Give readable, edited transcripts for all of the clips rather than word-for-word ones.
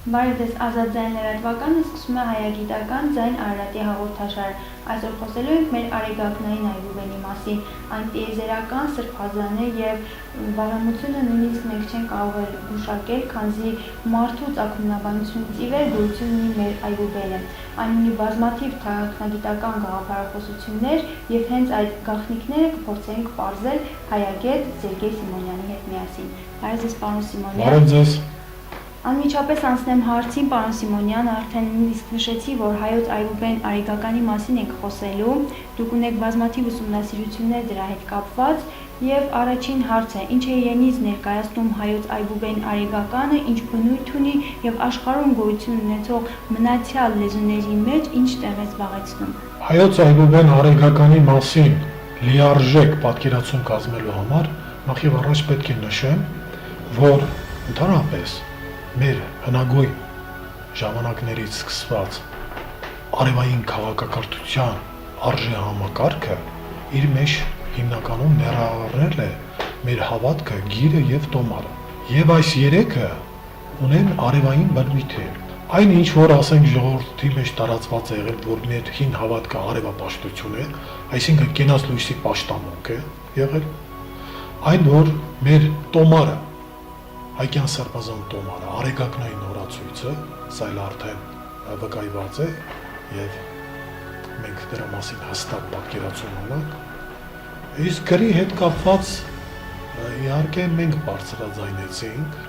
Բարևձեզ, Ազատ ձայն լրատվականը սկսում է հայագիտական ձայն Արարատի հաղորդաշարը։ Այսօր խոսելու ենք մեր արեգակնային այբուբենի մասին, այն տիեզերական, սրբազան է եւ բարամությունը նույնիսկ մենք չենք կարող գուշակել, քանզի մարդու ծագումնաբանությունից ի վեր գոյություն ունի մեր այբուբենը։ Այն ունի բազմաթիվ թարգմանագիտական գաղափարախոսություններ եւ հենց այդ գաղտնիքները կփորձենք պարզել հայագետ Սերգեյ Սիմոնյանի հետ միասին։ Բարևձեզ, պարոն Սիմոնյան։ Բարևձեզ։ Անմիջապես անցնեմ հարցին, պարոն Սիմոնյան, արդեն նույնիսկ նշեցի, որ հայոց այբուբեն արեգականի մասին ենք խոսելու, դուք ունեք բազմաթիվ ուսումնասիրություններ դրա հետ կապված, եւ առաջին հարցը, ինչ է իրենից ներկայացնում հայոց այբուբեն արեգականը, ինչ բնույթ ունի եւ աշխարհում գոյություն ունեցող մնացյալ լեզուների մեջ ինչ տեղ է զբաղեցնում։ Հայոց այբուբեն արեգականի մասին լիարժեք պատկերացում կազմելու համար նախ եւ առաջ պետք է նշեմ, որ ընդհանրապես մեր հնագույն ժամանակներից սկսված արևային քաղաքակրթության արժե համակարգը իր մեջ հիմնականում ներառել է մեր հավատքը, գիրը եւ տոմարը։ Եվ այս երեքը ունեն արևային բնույթ է։ Այն ինչ որ ասենք ժողովրդի մեջ տարածված է եղել, որ մեր հին հավատքը արևապաշտություն է, այսինքն կենաց լույսի պաշտամունք է եղել, այն որ մեր տոմարը հայկյան սրբազան տոմարը, արեգակնային օրացույցը, սա էլ արդեն վկայված է եւ մենք դրա մասին հստակ պատկերացում ունենք։ Իսկ գրի հետ կապված իհարկե մենք բարձրաձայնեցինք,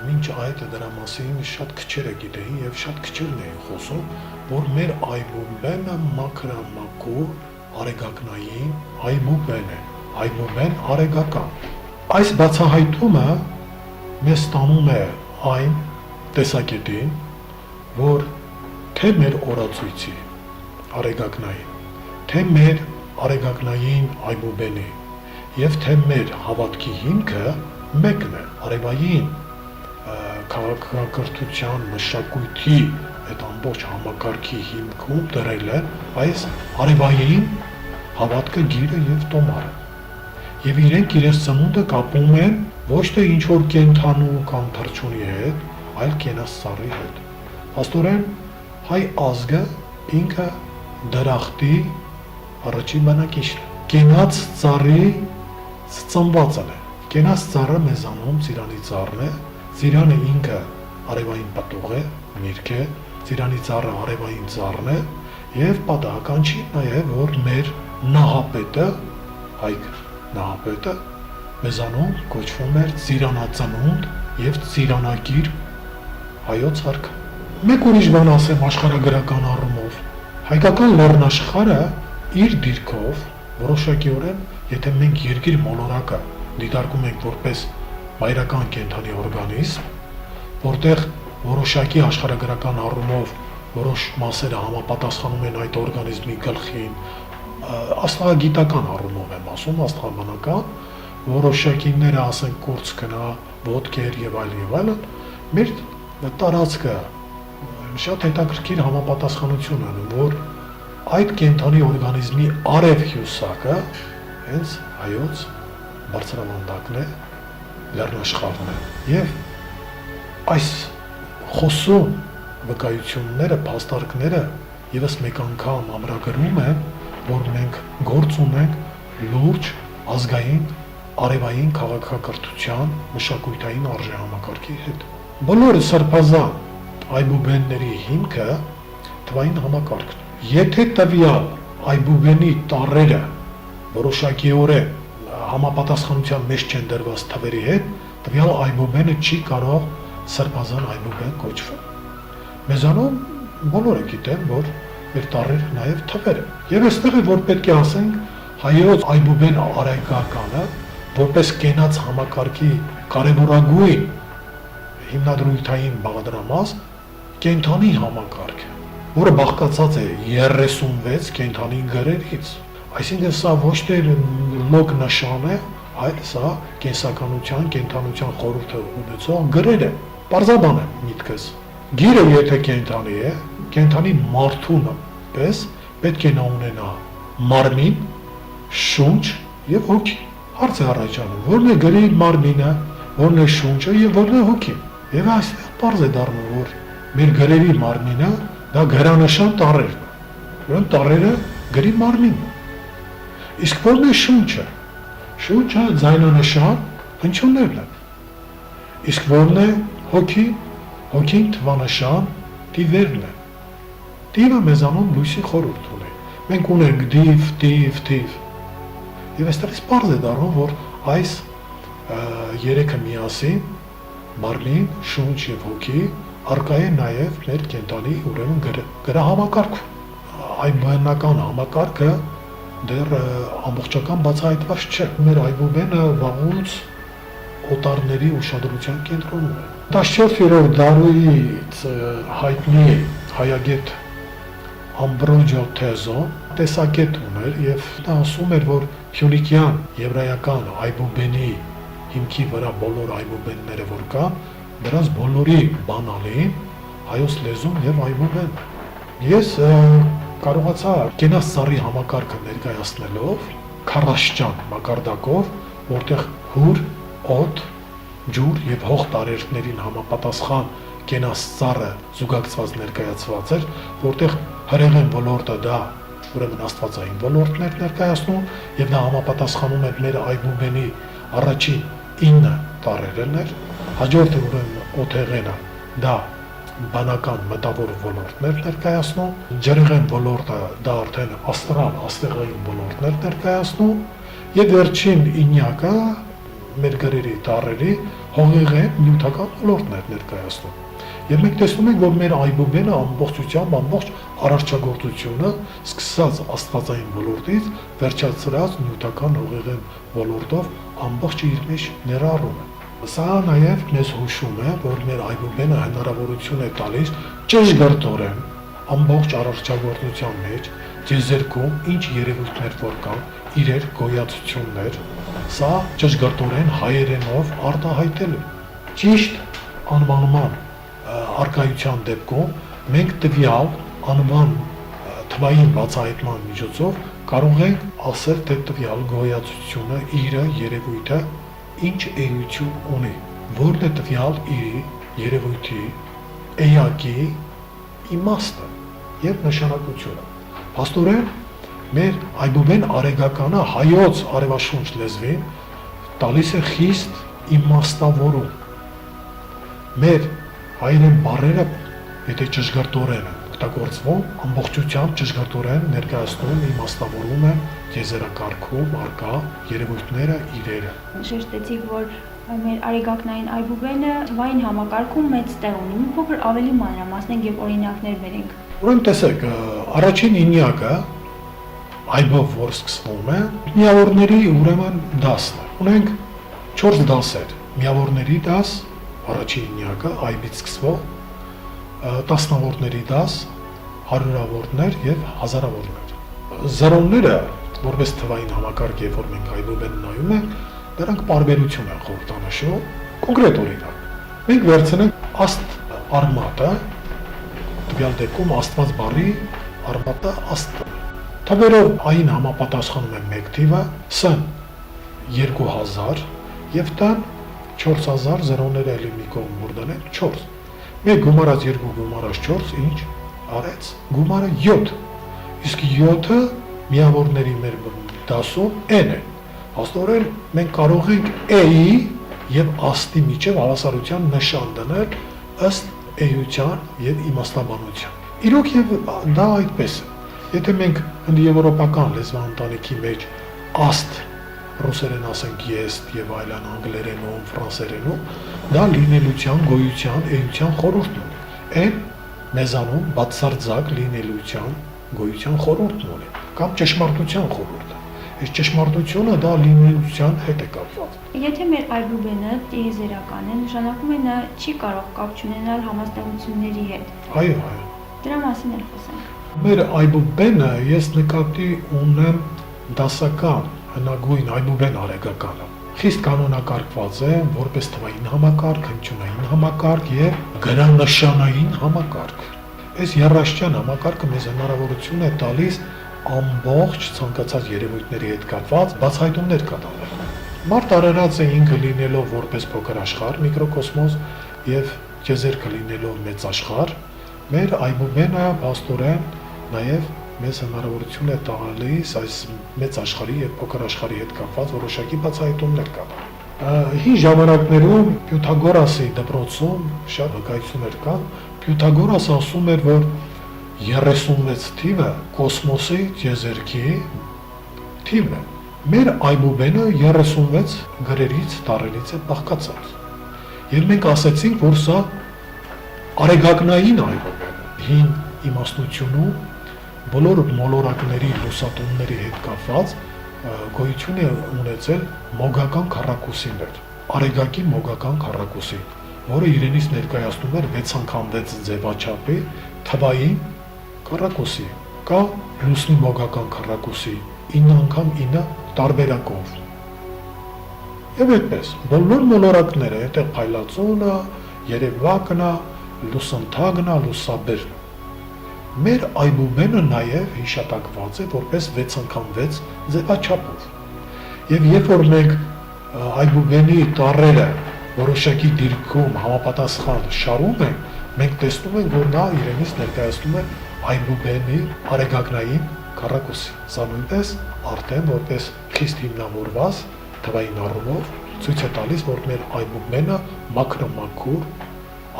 մինչ այդ դրա մասին շատ քչերը գիտեին եւ շատ քչերն էին խոսում, որ մեր այբուբենը մաքրամաքուր արեգակնային այբուբեն է, այբուբեն արեգական։ Այս բացահայտումը մեզ ստանում է այն տեսակետին, որ թե մեր օրացույցի արեգակնային, թե մեր արեգակնային այբուբենի եւ թե մեր հավատքի հիմքը մեկն է, արևային քաղաքակրթության մշակույթի այդ ամբողջ համակարգի հիմքում դրել է այս արևային հավատքը, գիրը եւ տոմարը։ Եվ իրենք իրենց ծնունդը կապում են ոչ թե ինչ-որ կենդանու կամ թռչունի հետ, այլ կենաց ծառի հետ։ Աստորեն հայ ազգը ինքը դրախտի առաջին բնակիչն է։ Կենաց ծառի ծնվածն է։ Կենաց ծառը մեզանում ծիրանի ծառն է, ծիրանը ինքը արևային պտուղ է, միրգ է, ծիրանի ծառը արևային ծառն է եւ պատահական չի նաեւ որ մեր նահապետը հայք նահապետը մեզանում կոչվում էր ծիրանածնունդ եւ ծիրանագիր հայոց հարկ։ Մեկ ուրիշ բան ասեմ աշխարհագրական առումով։ Հայկական լեռնաշխարհը իր դիրքով որոշակիորեն, եթե մենք երկիր մոլորակը դիտարկում ենք որպես մայրական կենդանի օրգանիզմ, որտեղ որոշակի աշխարհագրական առումով որոշ մասերը համապատասխանում են այդ օրգանիզմի գլխին, աստղագիտական առումով եմ ասում, աստղաբանական, որոշակիները ասենք կուրծքնա, ոտքեր եւ այլն, մեր տարածքը շատ հետաքրքիր համապատասխանություն ունի, որ այդ կենդանի օրգանիզմի արև հյուսակը հենց հայոց բարձրավանդակն է, լեռնաշխարհն է եւ այս խոսում վկայությունները, փաստարկները եւս մեկ անգամ ամրագրում են, որ մենք գործ ունենք լուրջ ազգային արևային քաղաքակրթության մշակութային արժեհամակարգի հետ։ Բոլոր սրբազան այբուբենների հիմքը թվային համակարգն է։ Եթե տվյալ այբուբենի տառերը որոշակիորեն համապատասխանության մեջ չեն դրված թվերի հետ, տվյալ այբուբենը չի կարող սրբազան այբուբեն կոչվել։ Մեզանում բոլորը գիտեն, որ մեր տառերը նաև թվեր են։ Եվ այստեղ է որ պետք է ասենք հայոց այբուբեն արեգականը որպես կենաց համակարգի կարևորագույն հիմնադրույթային բաղադրամաս կենդանի համակարգ է, որը բաղկացած է 36 կենդանի գրերից։ Այսինքն սա ոչ թե լոկ նշան է, այլ սա կենսականության, կենդանության խորհուրդը ունեցող գրեր է։ Պարզաբան է միտքս։ Գիրը եթե կենդանի է, կենդանի մարդուն պես պետք է նա ունենա մարմին, շունչ եւ հոգի։ Հարց է առաջանում, որն է գրի մարմինը, որն է շունչը եւ որն է հոգին։ Եվ այստեղ պարզ է դառնում, որ մեր գրերի մարմինը դա գրանշան տառերն է։ Ուրեմն տառերը գրի մարմինն է։ Իսկ որն է շունչը։ Շունչը ձայնանշան հնչյուններն են։ Իսկ որն է հոգին, հոգին թվանշան տիվերն է։ Տիվը մեզանում լույսի խորհուրդ ունի։ Մենք ունենք դիվ, տիվ։ Եվ այստեղից պարզ է դառնում, որ այս երեքը միասին մարմին, շունչ եւ հոգի արկա է նաեւ մեր կենտանի ուրեմն գրահամակարգում։ Այն բնական համակարգը դեռ ամբողջական բացահայտված չէ։ Մեր այբուբենը վաղուց օտարների ուշադրության կենտրոնում է։ 14-րդ դարուից հայտնի հայագետ Ամբրոջո Թեզոն տեսակետ ուներ եւ նա ասում էր, որ Փյունիկյան եվրայական այբուբենի հիմքի վրա բոլոր այբուբենները որ կան, դրանց բոլորի բանալին հայոց լեզուն եւ այբուբեն։ Ես կարողացա կենաց ծառի համակարգը ներկայացնելով քառաշճան մակարդակով, որտեղ հուր, օդ, ջուր եւ հող տարերքներին համապատասխան կենաց ծառը զուգակցված ներկայացված էր, որտեղ հրեղեն ոլորտը դա ուրեմն աստվածային ոլորտներ ներկայացնում եւ դա համապատասխանում է մեր այբուբենի առաջին 9 տառերն էր, հաջորդը ուրեմն օթեղենը դա բանական մտավոր ոլորտներ ներկայացնում, ջրեղեն ոլորտը դա արդեն աստեղային ոլորտներ ներկայացնում եւ վերջին 9-ը մեր գրերի տառերի հողեղեն նյութական ոլորտներ ներկայացնում։ Եվ մենք տեսնում ենք, որ մեր այբուբենը ամբողջությամբ ամբողջ արարչագործությունը սկսած աստվածային ոլորտից վերջացրած նյութական հողեղեն ոլորտով ամբողջը իր մեջ ներառում է։ Սա նաև մեզ հուշում է, որ մեր այբուբենը հնարավորություն է տալիս ճշգրտորեն ամբողջ արարչագործության մեջ ձեզերքում ինչ երևույթներ որ կան, իրեր գոյացություններ, սա ճշգրտորեն հայերենով արտահայտելու։ Ճիշտ անվանման արկայության դեպքում մենք տվյալ անվան թվային բացահայտման միջոցով կարող ենք ասել, թե տվյալ գոյացությունը իր երևույթը ինչ էություն ունի, որն է տվյալ իր երևույթի էակի իմաստը եւ նշանակությունը։ Փաստորեն մեր այբուբեն արեգականը հայոց արևաշունչ լեզվին տալիս է խիստ իմաստավորում։ Մեր հայերեն բառերը, եթե ճշգրտորեն են օգտագործվում, ամբողջությամբ ճշգրտորեն ներկայացնում իմաստավորում են եզերակարգում արկա երևույթները իրերը։ Շեշտեցիք, որ մեր արեգակնային այբուբենը թվային համակարգում մեծ տեղ ունի, մի փոքր ավելի մանրամասնենք եւ օրինակներ բերենք։ Ուրեմն տեսեք, առաջին 9-ը այբով որ սկսվում է, միավորների ուրեմն դասն է։ Ունենք 4 դասեր, միավորների դաս, առաջին 9-ը այբից սկսվող, տասնավորների դաս, հարյուրավորներ եւ հազարավորներ։ Զրոները, որպես թվային համակարգ, երբ որ մենք այբուբեն նայում ենք, դրանք պարբերություն են խորհրդանշում, կոնկրետ օրինակ։ Մենք վերցնենք աստ արմատը, տվյալ դեպքում աստված բառի արմատը աստ։ Թվերով այն համապատասխանում է 1 թիվը, ս 2000 եւ տան 4000 զրոները էլի մի կողմ մուրդան 4։ 1 գումարած 2 գումարած 4 ինչ արեց գումարը 7։ Իսկ 7-ը միավորների մեր դասում n է։ Հաստորեն մենք կարող ենք a-ի եւ աստի միջև հավասարության նշան դնել ըստ էության եւ իմաստաբանության։ Իրոք եւ դա այդպես է։ Եթե մենք հնդեվրոպական լեզվաընտանիքի մեջ աստ ռուսերեն ասենք jest եւ այլն անգլերենում, ֆրանսերենում, դա լինելության, գոյության, էության խորհուրդն ունի։ Այն մեզանում բացարձակ լինելության, գոյության խորհուրդն ունի, կամ ճշմարտության խորհուրդը։ Այս ճշմարտությունը դա լինելության հետ է կապված։ Եթե մեր այբուբենը տիեզերական է, նշանակում է նա չի կարող կապ չունենալ համաստեղությունների հետ։ Այո։ Դրա մասին էլ խոսենք։ Մեր այբուբենը ես նկատի ունեմ դասական հնագույն այբուբեն արեգականը։ Խիստ կանոնակարգված է որպես թվային համակարգ, հնչյունային համակարգ եւ գրանշանային համակարգ։ Այս երաշտյան համակարգը մեզ հնարավորություն է տալիս ամբողջ ցանկացած երևույթների հետ կապված բացահայտումներ կատարել։ Մարդ արարած է ինքը լինելով որպես փոքր աշխարհ, միկրոկոսմոս, եւ ջեզերքը լինելով մեծ աշխարհ, մեր այբուբենը աստորեն նաեւ մեզ հնարավորություն է տալիս այս մեծ աշխարհի եւ փոքր աշխարհի հետ կապված որոշակի բացահայտումներ կատարել։ Հին ժամանակներում Պյութագորասի դպրոցում շատ վկայություններ կան։ Պյութագորասը ասում էր, որ 36 թիվը կոսմոսի ջեզերքի թիվն է։ Մեր այբուբենը 36 գրերից, տառերից է բաղկացած։ Եվ մենք ասացինք, որ սա արեգակնային այբուբեն է։ Հին իմաստնությունում բոլոր մոլորակների լուսատումների հետ կապված գոյություն է ունեցել մոգական քառակուսիներ, արեգակի մոգական քառակուսի, որը իրենից ներկայացնում էր 6 անգամ 6 ձևաչափի թվային քառակուսի, կա լուսնի մոգական քառակուսի 9 անգամ 9 տարբերակով։ Եվ այդպես, բոլոր մոլորակները, այդտեղ փայլածոնը, երևակն է, լուսանթագն է, լուսաբերն է։ Մեր այբուբենը նաև հիշատակված է որպես 6 անգամ 6 ձևաչափով։ Եվ երբ որ մենք այբուբենի տառերը որոշակի դիրքում համապատասխան շարում ենք, մենք տեսնում ենք, որ նա իրենից ներկայացնում է այբուբենի արեգակնային քառակուսի։ Սա նույնպես արդեն որպես խիստ հիմնավորված թվային առումով ցույց է տալիս, որ մեր այբուբենը մաքրամաքուր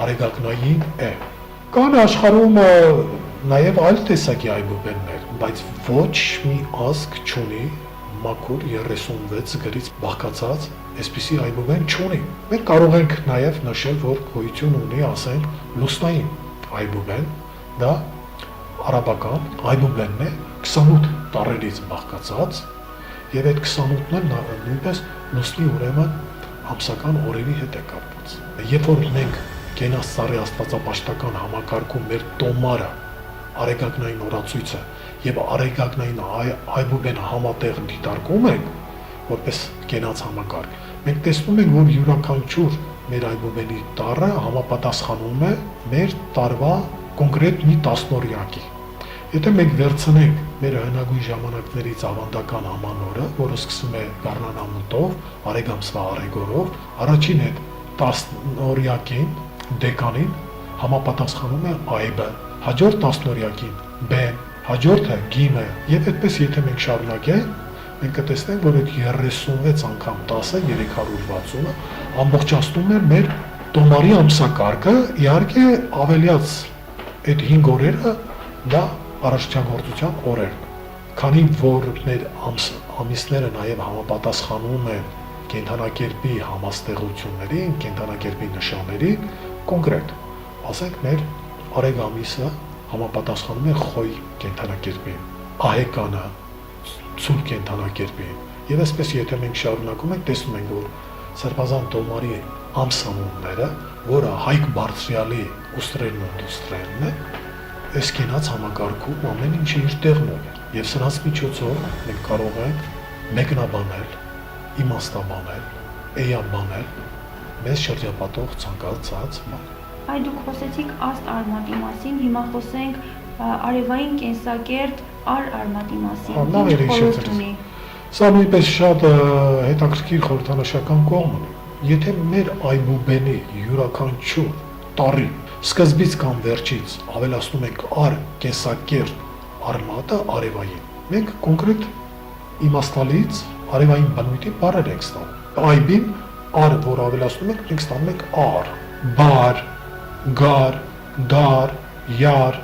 արեգակնային է։ Կան աշխարհում նաև այլ տեսակի այբուբեններ, բայց ոչ մի ազգ չունի մաքուր 36 գրից բաղկացած այսպիսի այբուբեն չունի։ Մենք կարող ենք նաև նշել, որ գոյություն ունի, ասենք, լուսնային այբուբեն, դա արաբական այբուբենն է, 28 տառերից բաղկացած, եւ այդ 28-ն էլ նույնպես լուսնի ուրեմն ամսական օրերի հետ է կապված։ Երբ որ մենք Գենաս ծառի աստվածապաշտական համակարգում մեր տոմարը, արեգակնային օրացույցը եւ արեգակնային այբուբեն համատեղ դիտարկում ենք, որպես գենաց համակարգ, մենք տեսնում ենք, որ յուրաքանչյուր մեր այբուբենի տառը համապատասխանում է մեր տարվա կոնկրետ մի տասնօրյակի։ Եթե մենք վերցնենք մեր հնագույն ժամանակներից ավանդական ամանորը, որը սկսում է գարնանամուտով, արեգամսվա արեգորով, առաջին այդ տասնօրյակին, դեկանին համապատասխանում է այբը, հաջորդ տասնօրյակին բեն, հաջորդը գիմը, եւ այդպես եթե մենք շարունակենք, մենք կտեսնենք, որ այդ 36 անգամ 10-ը 360-ը ամբողջացնում է մեր տոմարի ամսակարգը, իհարկե ավելյաց այդ 5 օրերը դա առաջնագործության օրերն, քանի որ մեր ամիսները նաև համապատասխանում են կենդանակերպի համաստեղություններին, կենդանակերպի նշաններին, կոնկրետ, ասենք մեր արեգ ամիսը համապատասխանում է խոյ կենդանակերպին, ահեկանը, ցուրտ կենդանակերպին, եւ այսպես եթե մենք շարունակում ենք, տեսնում ենք, որ Սրբազան տոմարի ամսանունները, որը Հայկ Բարձրյալի ուստրելն ու դուստրելն է, այս կենաց համակարգում ամեն ինչը իր տեղն է, եւ սրանց միջոցով մենք կարող ենք մեկնաբանել, իմաստաբանել, էյաբանել մեզ շրջապատող ցանկացած բան։ Այ դուք խոսեցիք աստ արմատի մասին, հիմա խոսենք արևային կենսակերտ արմատի մասին։ Ինչ խորհուրդ ունի։ Սա նույնպես շատ հետաքրքիր խորհրդանշական կողմ ունի։ Եթե մեր այբուբենի յուրաքանչյուր տարի սկզբից կամ վերջից ավելացնում ենք կենսակերտ արմատը արևային, մենք կոնկրետ իմաստալից արևային բնույթի բառեր ենք ստանում։ Այբին որ ավելացնում ենք, մենք ստանում ենք բար, գար, դար, յար,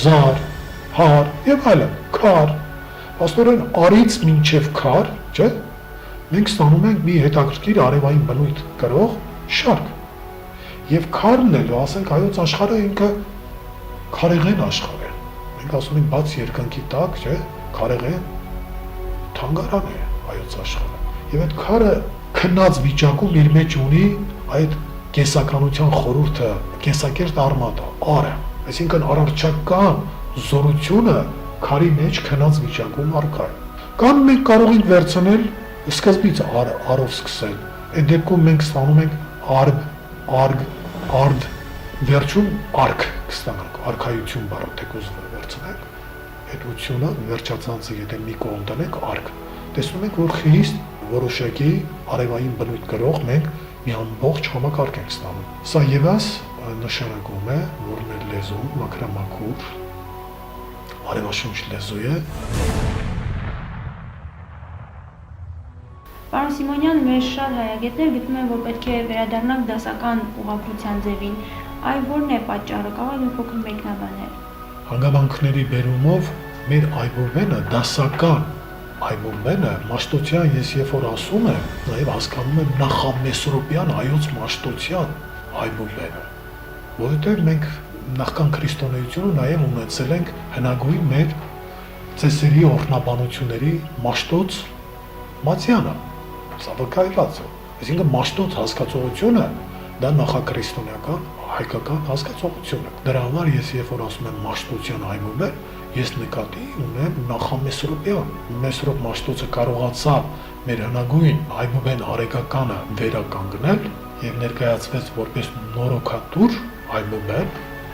զար, հար եւ այլն, քար։ Աստորեն արից մինչև քար, չէ՞, մենք ստանում ենք մի հետաքրքիր արևային բնույթ կրող շարք։ Եվ քարն էլ, ասենք, հայոց աշխարհը ինքը քարեղեն աշխարհ է։ Մենք ասում ենք բաց երկնքի տակ, չէ՞, քարեղեն թանգարան է հայոց աշխարհը։ Եվ այդ քարը քնած վիճակում իր մեջ ունի այդ կենսականության խորհուրդը, կենսակերտ արմատը, արը, այսինքն առարչական զորությունը քարի մեջ քնած վիճակում առկա է։ Կամ մենք կարող ենք վերցնել սկզբից արով սկսել։ Այդ դեպքում մենք ստանում ենք արգ, արդ, վերջում արկ կստանանք, արքայություն բառը թեկուզ վերցնենք, այդ ությունը վերջացանցը եթե մի կողմ տնենք արկ, տեսնում ենք, որ խիստ որոշակի արևային բնույթ գրող մենք մի ամբողջ համակարգ ենք ստանում։ Սա ևս նշանակում է, որ մեր լեզուն մաքրամաքուր արևաշունչ լեզու է։ Պարոն Սիմոնյան, մեր շատ հայագետներ գտնում են, որ պետք է վերադառնանք դասական ուղղագրության ձևին։ Այ որն է պատճառը, կարող եք մի փոքր մեկնաբանել։ Հանգամանքների բերումով մեր այբուբենը դասական այբուբենը մաշտոցյան ես երբ որ ասում եմ, նաև հասկանում եմ նախամեսրոպյան հայոց մաշտոցյան այբուբենը, որովհետև մենք նախքան քրիստոնեությունը նաև ունեցել ենք հնագույն մեր ծեսերի օրհնաբանությունների մաշտոց մատյանը, սա վկայված է, այսինքն մաշտոց հասկացողությունը դա նախաքրիստոնեական հայկական հասկացողություն է։ Դրա համար ես երբ որ ասում եմ մաշտոցյան այբուբեն, ես նկատի ունեմ նախամեսրոպյան։ Մեսրոպ մաշտոցը կարողացավ մեր հնագույն այբուբեն արեգականը վերականգնել եւ ներկայացվեց որպես նորոգատուր այբուբեն։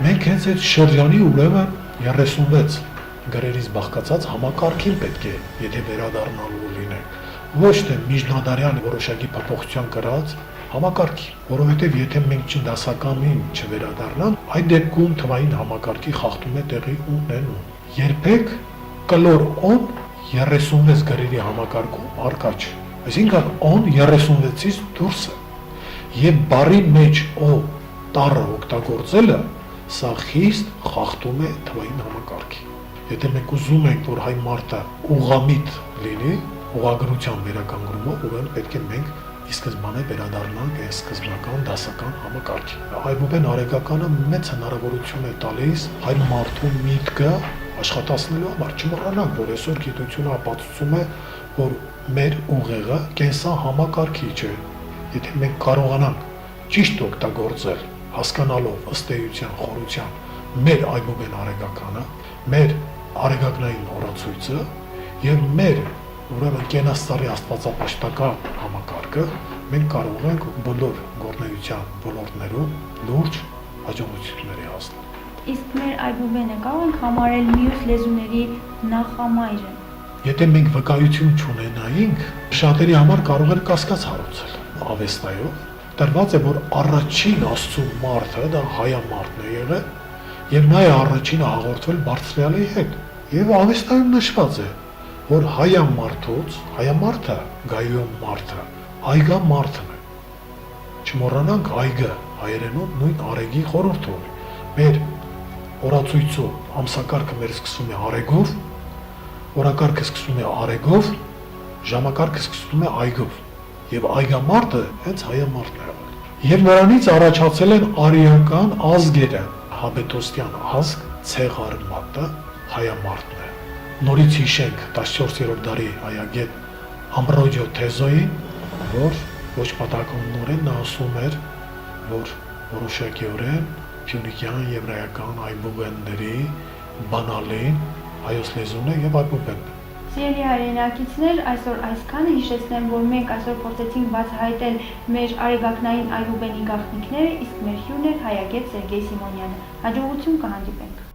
Մենք հենց այդ շրջանի ուրեմն 36 գրերից բաղկացած համակարգին պետք է, եթե վերադառնալու լինենք, ոչ թե միջնադարյան որոշակի փոփոխության կրած համակարգի, որովհետև եթե մենք դասականին չվերադառնանք, այդ դեպքում թվային համակարգի խախտում է տեղի ունենում։ Երբեք կլոր on 36 գրերի համակարգում առկա չէ։ Այսինքն on 36-ից դուրս է։ Եվ բառի մեջ o տառը օգտագործելը սա խիստ խախտում է թվային համակարգի։ Եթե մենք ուզում ենք, որ հայ մարդը ուղղամիտ լինի, ուղղագրության վերականգնումով, ուրեմն պետք է մենք ի սկզբանե վերադառնանք այս սկզբնական դասական համակարգին։ Այբուբեն արեգականը մեծ հնարավորություն է տալիս հայ մարդու միտքը աշխատացնելու համար։ Չմոռանանք, որ այսօր գիտությունը ապացուցում է, որ մեր ուղեղը կենսա համակարգի չէ։ Եթե մենք կարողանանք ճիշտ օգտագործել, հասկանալով ըստ էության խորության մեր այբուբեն արեգականը, մեր արեգակնային օրացույցը եւ մեր ուրեմն կենասարի աստվածապաշտական համակարգը, մենք կարող ենք բոլոր գործունեության ոլորտներում լուրջ հաջողությունների հասնել։ Իսկ մեր այբուբենը կարող ենք համարել մյուս լեզուների նախամայրը։ Եթե մենք վկայություն չունենայինք, շատերի համար կարող էր կասկած հարուցել։ Ավեստայով տրված է, որ առաջին Աստծո մարդը դա հայամարտն է եղել, եւ նա է առաջինը հաղորդվել Բարձրյալի հետ։ Եվ Ավեստայում նշված է, որ հայամարտը, գայոն մարդը, այգա մարդն է։ Չմոռանանք այգը հայերենում նույն արեգի խորհուրդ ունի։ Մեր օրացույցով ամսակարգը մեր սկսվում է արեգով, օրակարգը սկսվում է արեգով, ժամակարգը սկսվում է այգով։ Եվ այգա մարդը հենց հայամարտն է եղել։ Եվ նրանից առաջացել են արիական ազգերը, հաբետոստյան ազգ, ցեղարմատը հայամարտն է։ Նորից հիշենք 14-րդ դարի հայագետ Ամբրոջիո Թեզոյին, որ ոչ պատահականորեն նա ասում էր, որ որոշակիորեն փյունիկյան եվրայական այբուբենների բանալին հայոց լեզուն է եւ այբուբենն է։ Սիրելի հայրենակիցներ, այսօր այսքանը հիշեցնեմ, որ մենք այսօր փորձեցինք բացահայտել մեր արեգակնային այբուբենի գաղտնիքները, իսկ մեր հյուրն էր հայագետ Սերգեյ Սիմոնյանը։ Հաջողություն կհանդիպենք։